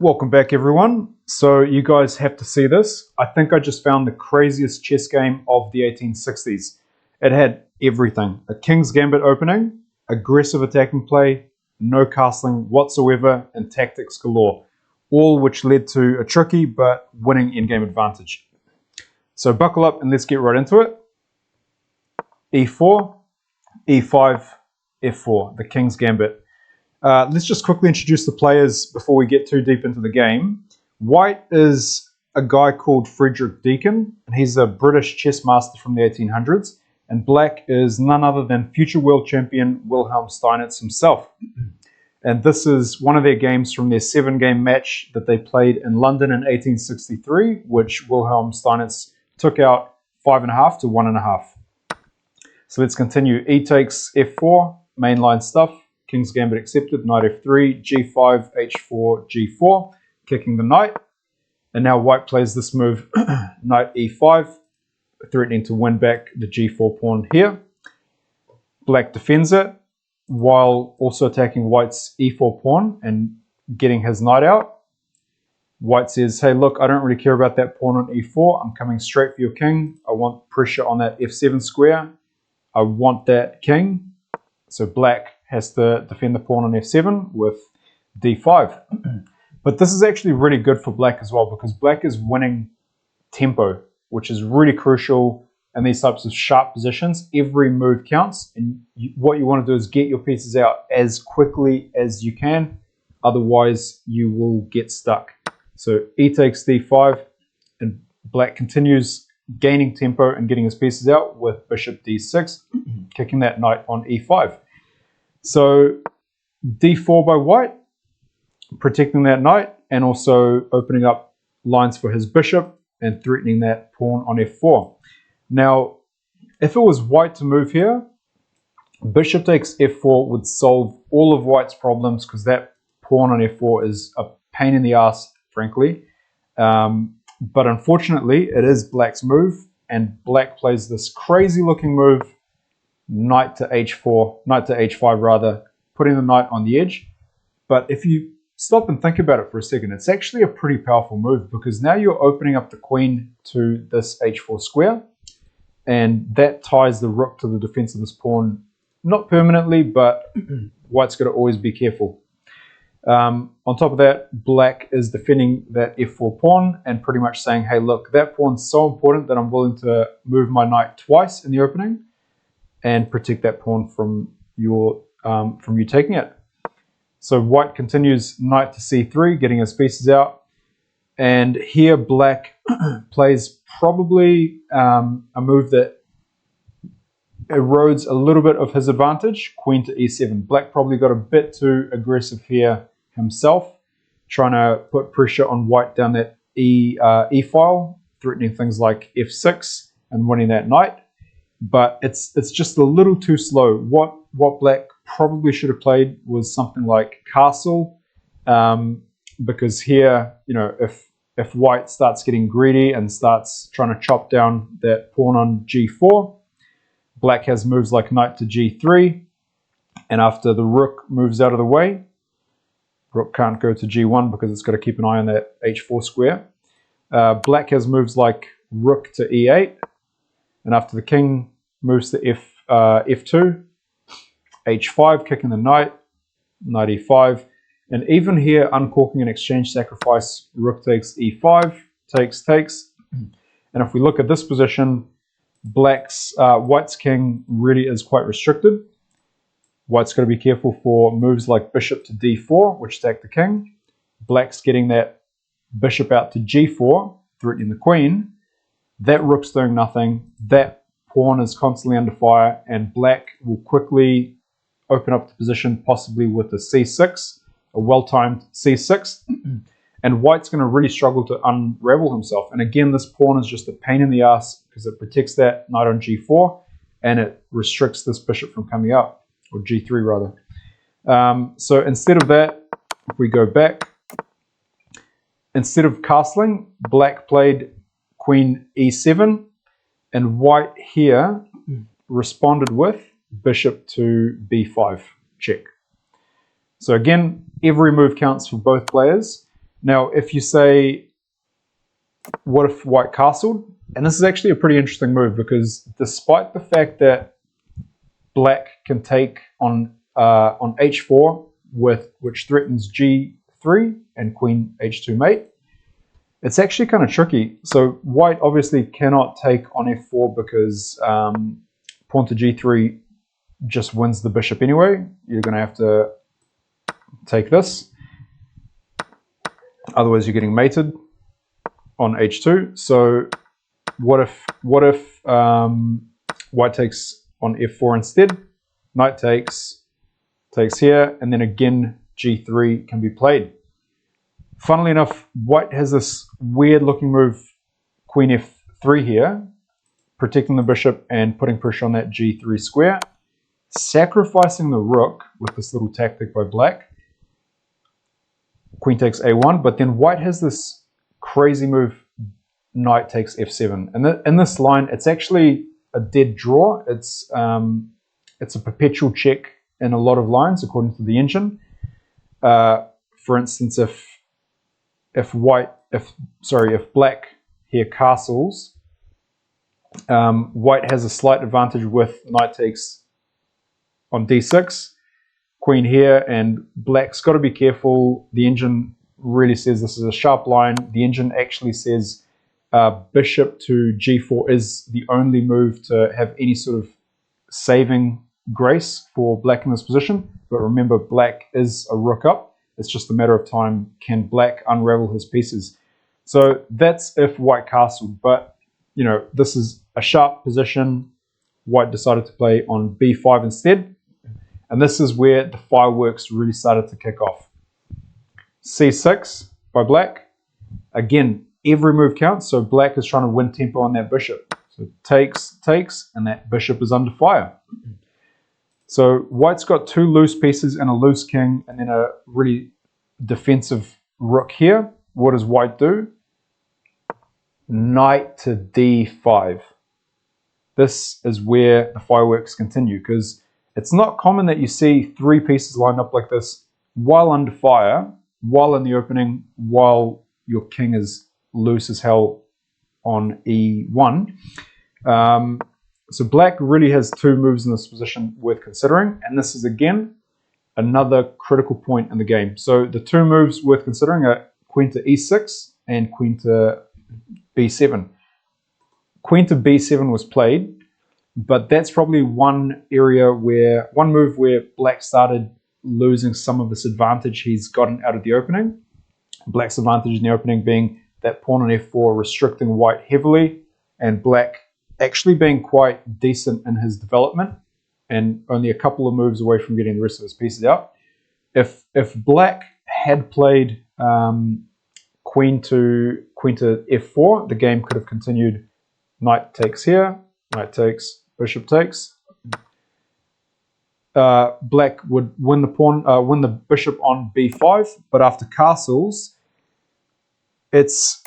Welcome back, everyone. So you guys have to see this. I think I just found the craziest chess game of the 1860s. It had everything. A King's Gambit opening, aggressive attacking play, no castling whatsoever, and tactics galore. All which led to a tricky but winning endgame advantage. So buckle up and let's get right into it. E4, E5, F4, the King's Gambit. Let's just quickly introduce the players before we get too deep into the game. White is a guy called Frederick Deacon, and he's a British chess master from the 1800s. And black is none other than future world champion Wilhelm Steinitz himself. And this is one of their games from their 7-game match that they played in London in 1863, which Wilhelm Steinitz took out 5.5 to 1.5. So let's continue. E takes F4, mainline stuff. King's Gambit accepted, knight f3, g5, h4, g4, kicking the knight. And now white plays this move, knight e5, threatening to win back the g4 pawn here. Black defends it, while also attacking white's e4 pawn and getting his knight out. White says, hey, look, I don't really care about that pawn on e4. I'm coming straight for your king. I want pressure on that f7 square. I want that king. So black has to defend the pawn on f7 with d5. But this is actually really good for black as well, because black is winning tempo, which is really crucial in these types of sharp positions. Every move counts, and what you want to do is get your pieces out as quickly as you can. Otherwise, you will get stuck. So e takes d5, and black continues gaining tempo and getting his pieces out with bishop d6, kicking that knight on e5. So d4 by white, protecting that knight and also opening up lines for his bishop and threatening that pawn on f4. Now, if it was white to move here, bishop takes f4 would solve all of white's problems, because that pawn on f4 is a pain in the ass, frankly. But unfortunately, it is black's move, and black plays this crazy looking move, knight to h4, knight to h5 rather, putting the knight on the edge. But if you stop and think about it for a second, it's actually a pretty powerful move, because now you're opening up the queen to this h4 square, and that ties the rook to the defense of this pawn, not permanently, but white's got to always be careful. On top of that, black is defending that f4 pawn and pretty much saying, hey, look, that pawn's so important that I'm willing to move my knight twice in the opening and protect that pawn from you taking it. So white continues knight to c3, getting his pieces out. And here black plays probably a move that erodes a little bit of his advantage, queen to e7. Black probably got a bit too aggressive here himself, trying to put pressure on white down that e file, threatening things like f6 and winning that knight. But it's just a little too slow. What black probably should have played was something like castle, because here, you know, if white starts getting greedy and starts trying to chop down that pawn on g4, black has moves like knight to g3, and after the rook moves out of the way, rook can't go to g1 because it's got to keep an eye on that h4 square. Black has moves like rook to e8, and after the king moves to f2, h5, kicking the knight, knight e5, and even here uncorking an exchange sacrifice, rook takes e5, takes. And if we look at this position, white's king really is quite restricted. White's got to be careful for moves like bishop to d4, which attack the king. Black's getting that bishop out to g4, threatening the queen. That rook's doing nothing. That pawn is constantly under fire, and black will quickly open up the position, possibly with a c6, a well-timed c6. And white's going to really struggle to unravel himself. And again, this pawn is just a pain in the ass, because it protects that knight on g4, and it restricts this bishop from coming up, or g3 rather. So instead of that, if we go back, instead of castling, black played queen e7, and white here responded with bishop to b5, check. So again, every move counts for both players. Now, if you say, what if white castled? And this is actually a pretty interesting move because despite the fact that black can take on h4 which threatens g3 and queen h2 mate, it's actually kind of tricky. So white obviously cannot take on f4 because pawn to g3 just wins the bishop anyway. You're going to have to take this. Otherwise you're getting mated on h2. So what if white takes on f4 instead? Knight takes here, and then again g3 can be played. Funnily enough, white has this weird looking move, queen f3 here, protecting the bishop and putting pressure on that g3 square, sacrificing the rook with this little tactic by black. Queen takes a1, but then white has this crazy move, knight takes f7. And in this line, it's actually a dead draw. It's a perpetual check in a lot of lines, according to the engine. For instance, if black here castles, white has a slight advantage with knight takes on d6, queen here, and black's got to be careful. The engine really says this is a sharp line. The engine actually says bishop to g4 is the only move to have any sort of saving grace for black in this position. But remember, black is a rook up. It's just a matter of time. Can black unravel his pieces? So that's if white castled. But, you know, this is a sharp position. White decided to play on b5 instead. And this is where the fireworks really started to kick off. c6 by black. Again, every move counts. So black is trying to win tempo on that bishop. So takes, and that bishop is under fire. So white's got two loose pieces and a loose king, and then a really defensive rook here. What does white do? Knight to d5. This is where the fireworks continue, because it's not common that you see three pieces lined up like this while under fire, while in the opening, while your king is loose as hell on e1. So black really has two moves in this position worth considering, and this is again another critical point in the game. So the two moves worth considering are queen to e6 and queen to b7. Queen to b7 was played, but that's probably one move where black started losing some of this advantage he's gotten out of the opening. Black's advantage in the opening being that pawn on f4 restricting white heavily, and black actually being quite decent in his development and only a couple of moves away from getting the rest of his pieces out. If black had played queen to f4, the game could have continued knight takes here, knight takes, bishop takes. Black would win the bishop on b5, but after castles, it's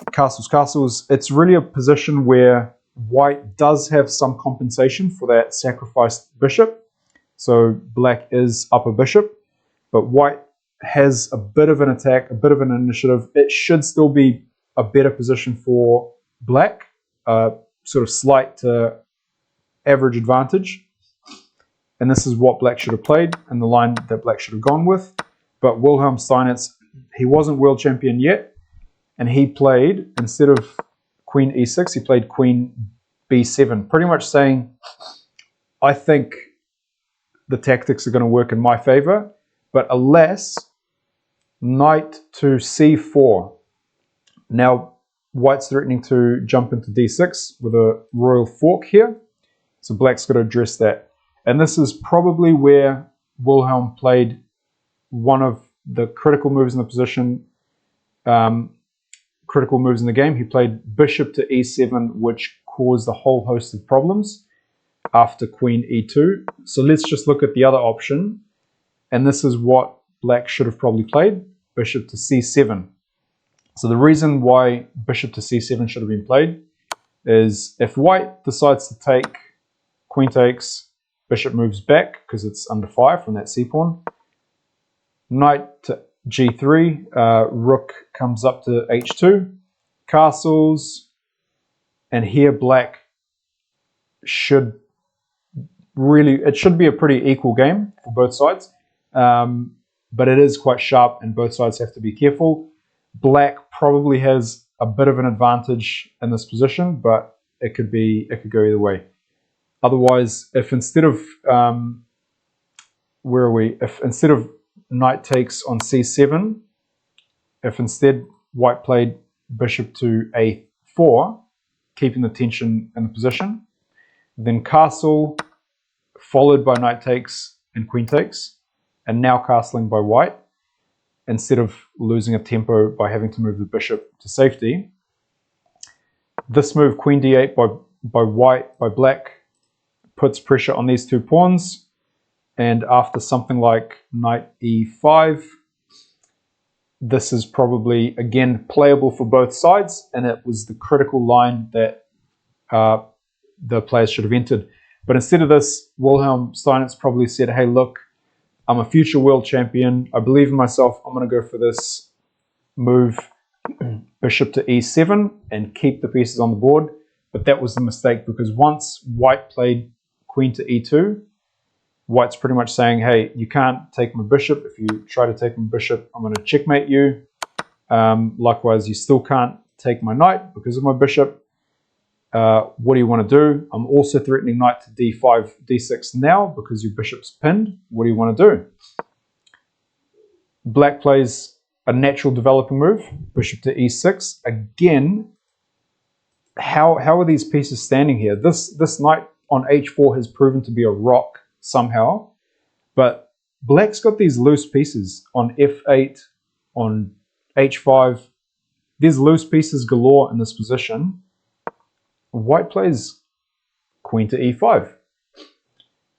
really a position where white does have some compensation for that sacrificed bishop. So black is up a bishop, but white has a bit of an attack, a bit of an initiative. It should still be a better position for black, sort of slight to average advantage. And this is what black should have played and the line that black should have gone with. But Wilhelm Steinitz, he wasn't world champion yet, and he played, instead of queen e6, he played queen b7, pretty much saying, I think the tactics are going to work in my favor, but alas, knight to c4. Now, white's threatening to jump into d6 with a royal fork here, so black's got to address that. And this is probably where Wilhelm played one of the critical moves in the position, critical moves in the game. He played bishop to e7, which caused a whole host of problems after queen e2. So let's just look at the other option. And this is what black should have probably played, bishop to c7. So the reason why bishop to c7 should have been played is if white decides to take, queen takes, bishop moves back because it's under fire from that c-pawn. Knight to g3, rook comes up to h2, castles, and here black should it should be a pretty equal game for both sides, but it is quite sharp and both sides have to be careful. Black probably has a bit of an advantage in this position, but it could go either way. Otherwise, if instead of if instead of knight takes on c7, if instead white played bishop to a4, keeping the tension in the position, then castle followed by knight takes and queen takes, and now castling by white, instead of losing a tempo by having to move the bishop to safety. This move, queen d8 by black, puts pressure on these two pawns, and after something like knight e5, this is probably again playable for both sides, and it was the critical line that the players should have entered. But instead of this, Wilhelm Steinitz probably said, hey, look, I'm a future world champion. I believe in myself. I'm going to go for this move, bishop to e7, and keep the pieces on the board. But that was the mistake, because once white played queen to e2, white's pretty much saying, hey, you can't take my bishop. If you try to take my bishop, I'm going to checkmate you. Likewise, you still can't take my knight because of my bishop. What do you want to do? I'm also threatening knight to d5, d6 now because your bishop's pinned. What do you want to do? Black plays a natural developing move, bishop to e6. Again, how are these pieces standing here? This knight on h4 has proven to be a rock somehow, but black's got these loose pieces on f8, on h5. There's loose pieces galore in this position. White plays queen to e5,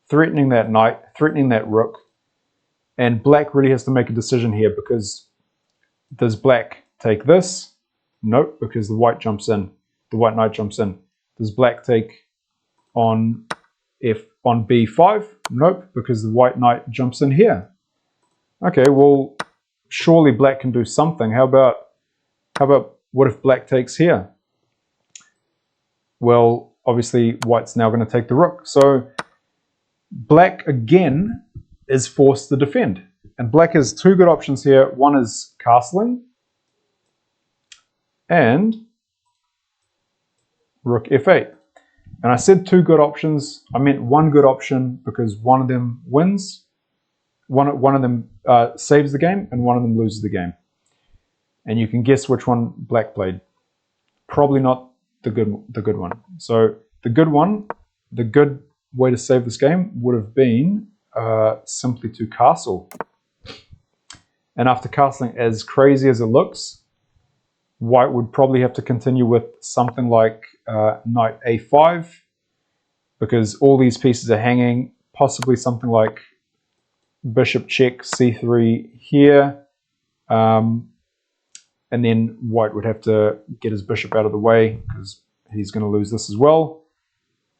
threatening that knight, threatening that rook, and black really has to make a decision here, because does black take this? Nope, because the white jumps in. The white knight jumps in. Does black take on b5? Nope, because the white knight jumps in here. Okay, well, surely black can do something. How about what if black takes here? Well, obviously white's now going to take the rook. So black again is forced to defend. And black has two good options here. One is castling and rook f8. And I said two good options. I meant one good option because one of them wins. One of them saves the game and one of them loses the game. And you can guess which one black played. Probably not the good one. So the good way to save this game would have been simply to castle. And after castling, as crazy as it looks, white would probably have to continue with something like knight a5, because all these pieces are hanging, possibly something like bishop check c3 here, and then white would have to get his bishop out of the way because he's going to lose this as well.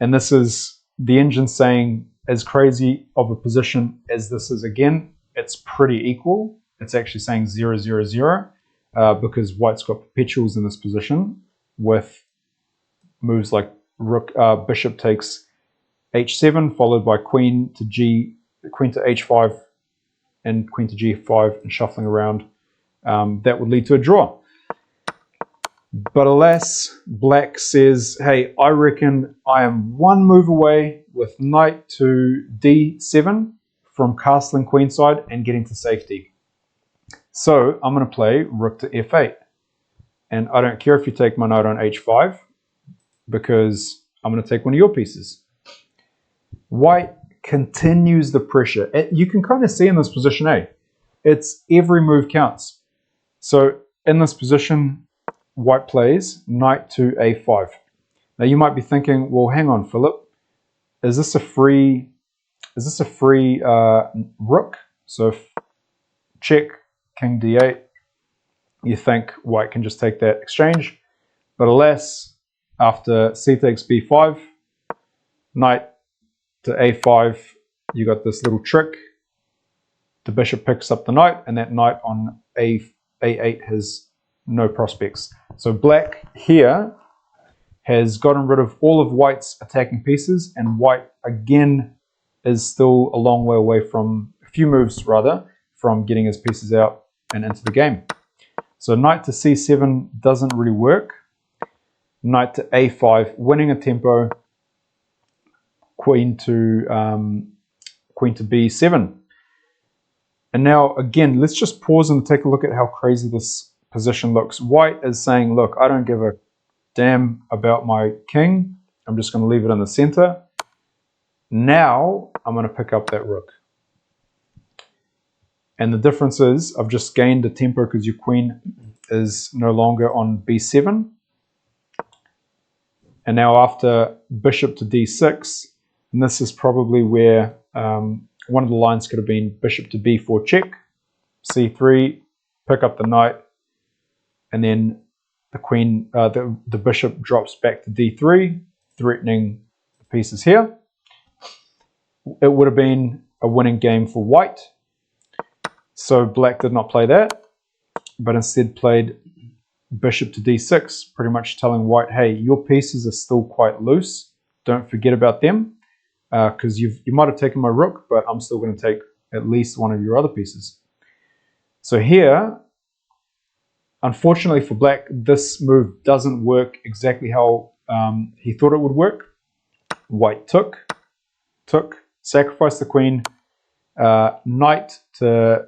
And this is the engine saying, as crazy of a position as this is, again, it's pretty equal. It's actually saying 0, 0, 0, because white's got perpetuals in this position with moves like rook, bishop takes h7, followed by queen to h5, and queen to g5, and shuffling around. That would lead to a draw. But alas, black says, hey, I reckon I am one move away with knight to d7 from castling queenside and getting to safety. So I'm going to play rook to f8. And I don't care if you take my knight on h5, because I'm going to take one of your pieces. White continues the pressure. You can kind of see in this position A, it's every move counts. So in this position, white plays knight to a5. Now you might be thinking, well, hang on, Philip, is this a free rook? So if check king d8, you think white can just take that exchange, but alas, after c takes b5, knight to a5, you got this little trick the bishop picks up the knight, and that knight on A8 has no prospects. So black here has gotten rid of all of white's attacking pieces, and white again is still a long way away from, a few moves rather, from getting his pieces out and into the game. So knight to C7 doesn't really work. Knight to A5, winning a tempo. Queen to B7. And now again, let's just pause and take a look at how crazy this position looks. White is saying, look, I don't give a damn about my king. I'm just going to leave it in the center. Now I'm going to pick up that rook. And the difference is I've just gained a tempo because your queen is no longer on B7. And now after bishop to D6, and this is probably where one of the lines could have been bishop to B4 check, C3, pick up the knight, and then the queen, the bishop drops back to D3, threatening the pieces here. It would have been a winning game for white. So black did not play that, but instead played bishop to D6, pretty much telling white, hey, your pieces are still quite loose. Don't forget about them, because you might have taken my rook, but I'm still going to take at least one of your other pieces. So here, unfortunately for black, this move doesn't work exactly how he thought it would work. White took, sacrificed the queen, knight to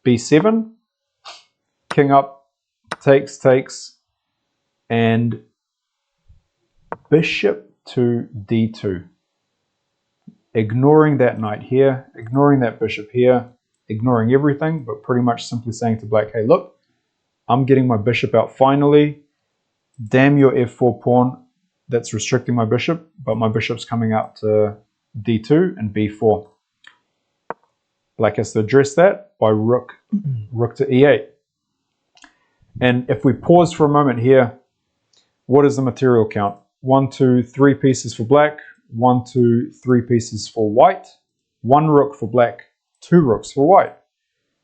B7, king up, takes, and bishop to D2. Ignoring that knight here, ignoring that bishop here, ignoring everything, but pretty much simply saying to black, hey, look, I'm getting my bishop out finally. Damn your F4 pawn. That's restricting my bishop, but my bishop's coming out to D2 and B4. Black has to address that by rook to E8. And if we pause for a moment here, what is the material count? 1, 2, 3 pieces for black, 1, 2, 3 pieces for white, 1 rook for black, 2 rooks for white.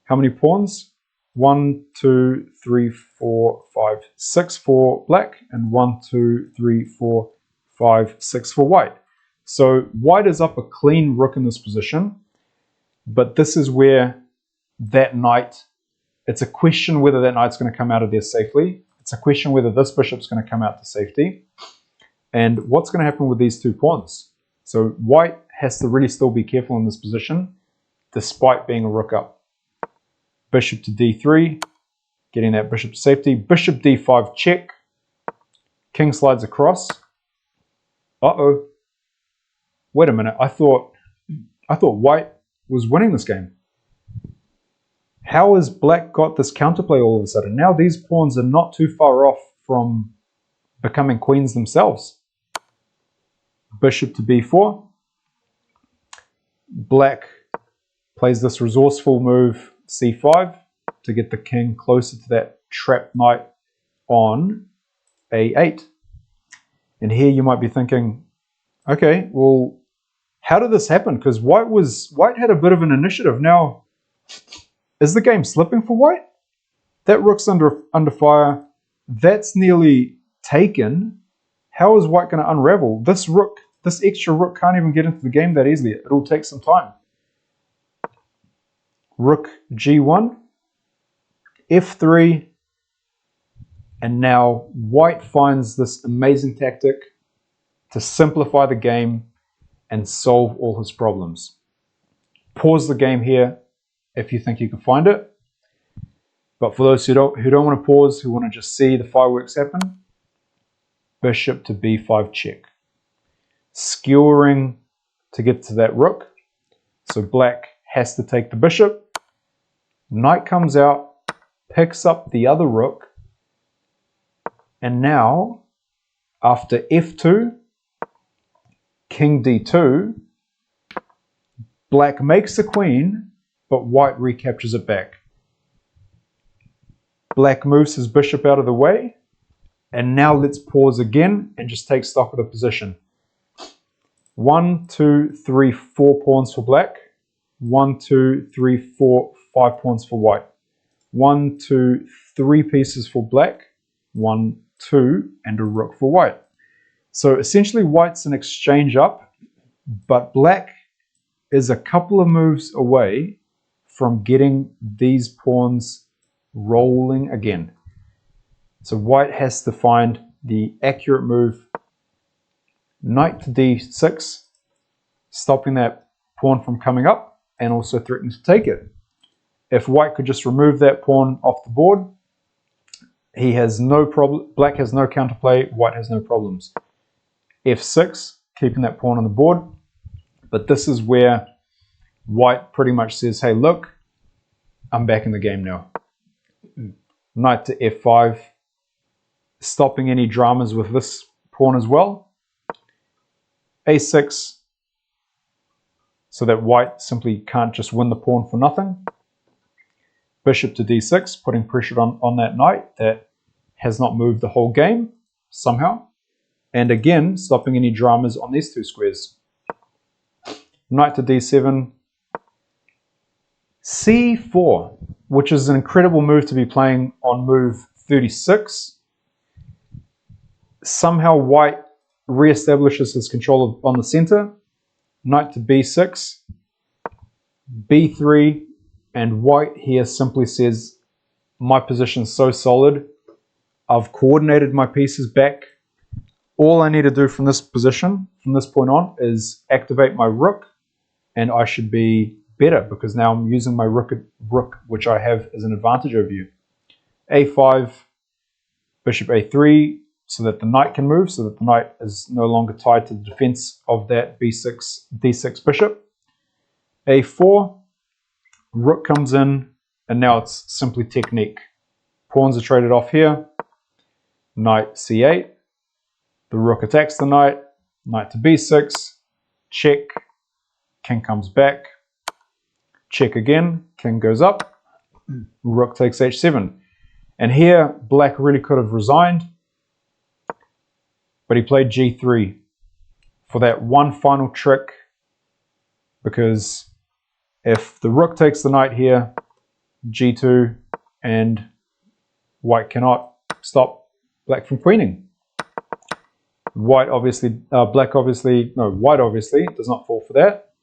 How many pawns? 1, 2, 3, 4, 5, 6 for black, and 1, 2, 3, 4, 5, 6 for white. So white is up a clean rook in this position, but this is where that knight, it's a question whether that knight's going to come out of there safely. It's a question whether this bishop's going to come out to safety. And what's going to happen with these 2 pawns? So white has to really still be careful in this position, despite being a rook up. Bishop to D3, getting that bishop to safety. Bishop D5 check. King slides across. Uh-oh. Wait a minute. I thought white was winning this game. How has black got this counterplay all of a sudden? Now these pawns are not too far off from becoming queens themselves. Bishop to B4. Black plays this resourceful move, C5, to get the king closer to that trapped knight on A8. And here you might be thinking, okay, well, how did this happen? Because white had a bit of an initiative. Now, is the game slipping for white? That rook's under fire. That's nearly taken. How is white going to unravel? This rook, this extra rook can't even get into the game that easily. It'll take some time. Rook G1, F3, and now white finds this amazing tactic to simplify the game and solve all his problems. Pause the game here if you think you can find it. But for those who don't want to pause, who want to just see the fireworks happen, bishop to B5 check. Skewering to get to that rook. So black has to take the bishop. Knight comes out, picks up the other rook. And now, after F2, King D2, black makes the queen, but white recaptures it back. Black moves his bishop out of the way, and now let's pause again and just take stock of the position. 1, 2, 3, 4 pawns for black. 1, 2, 3, 4, 5 pawns for white. 1, 2, 3 pieces for black. 1, 2, and a rook for white. So essentially white's an exchange up, but black is a couple of moves away from getting these pawns rolling again. So white has to find the accurate move, knight to d6, stopping that pawn from coming up and also threatening to take it. If white could just remove that pawn off the board, he has no problem. Black has no counterplay, white has no problems. f6, keeping that pawn on the board. But this is where white pretty much says, hey, look, I'm back in the game now. Knight to f5, stopping any dramas with this pawn as well. a6, so that white simply can't just win the pawn for nothing. Bishop to d6, putting pressure on that knight that has not moved the whole game somehow. And again, stopping any dramas on these two squares. Knight to d7, c4, which is an incredible move to be playing on move 36. Somehow white reestablishes his control on the center. Knight to b6, b3, and white here simply says, my position's so solid, I've coordinated my pieces back. All I need to do from this position, from this point on, is activate my rook, and I should be better because now I'm using my rook, which I have as an advantage over you. a5, bishop a3, so that the knight can move, so that the knight is no longer tied to the defense of that b6, d6 bishop. a4, rook comes in, and now it's simply technique. Pawns are traded off here. Knight c8. The rook attacks the knight. Knight to b6. Check. King comes back. Check again. King goes up. Rook takes h7. And here, black really could have resigned, but he played g3 for that one final trick, because if the rook takes the knight here, g2, and white cannot stop black from queening. White obviously does not fall for that,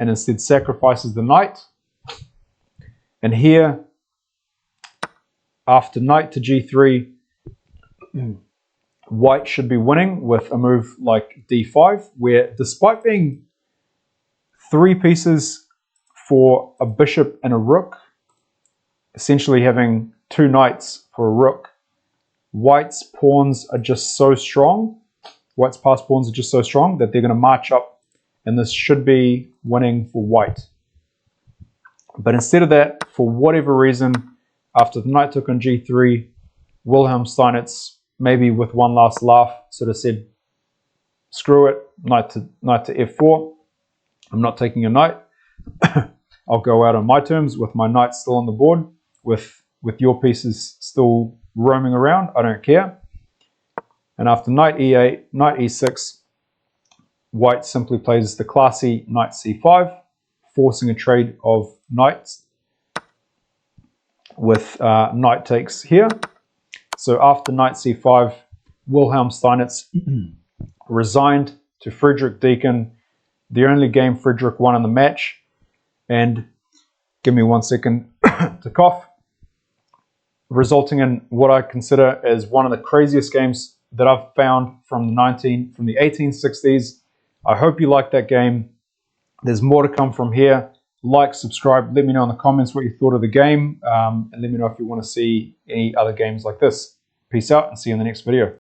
and instead sacrifices the knight. And here, after knight to g3, white should be winning with a move like d5, where despite being 3 pieces for a bishop and a rook, essentially having 2 knights for a rook, white's pawns are just so strong, white's passed pawns are just so strong that they're going to march up, and this should be winning for white. But instead of that, for whatever reason, after the knight took on g3, Wilhelm Steinitz, maybe with one last laugh, sort of said, screw it, knight to f4, I'm not taking your knight. I'll go out on my terms with my knight still on the board, with your pieces still roaming around, I don't care. And after knight e8, knight e6, white simply plays the classy knight c5, forcing a trade of knights with knight takes here. So after knight c5, Wilhelm Steinitz resigned to Friedrich Deakin, the only game Friedrich won in the match. And give me 1 second to cough. Resulting in what I consider as one of the craziest games that I've found from the 1860s. I hope you liked that game. There's more to come from here. Like, subscribe, let me know in the comments what you thought of the game, and let me know if you want to see any other games like this. Peace out and see you in the next video.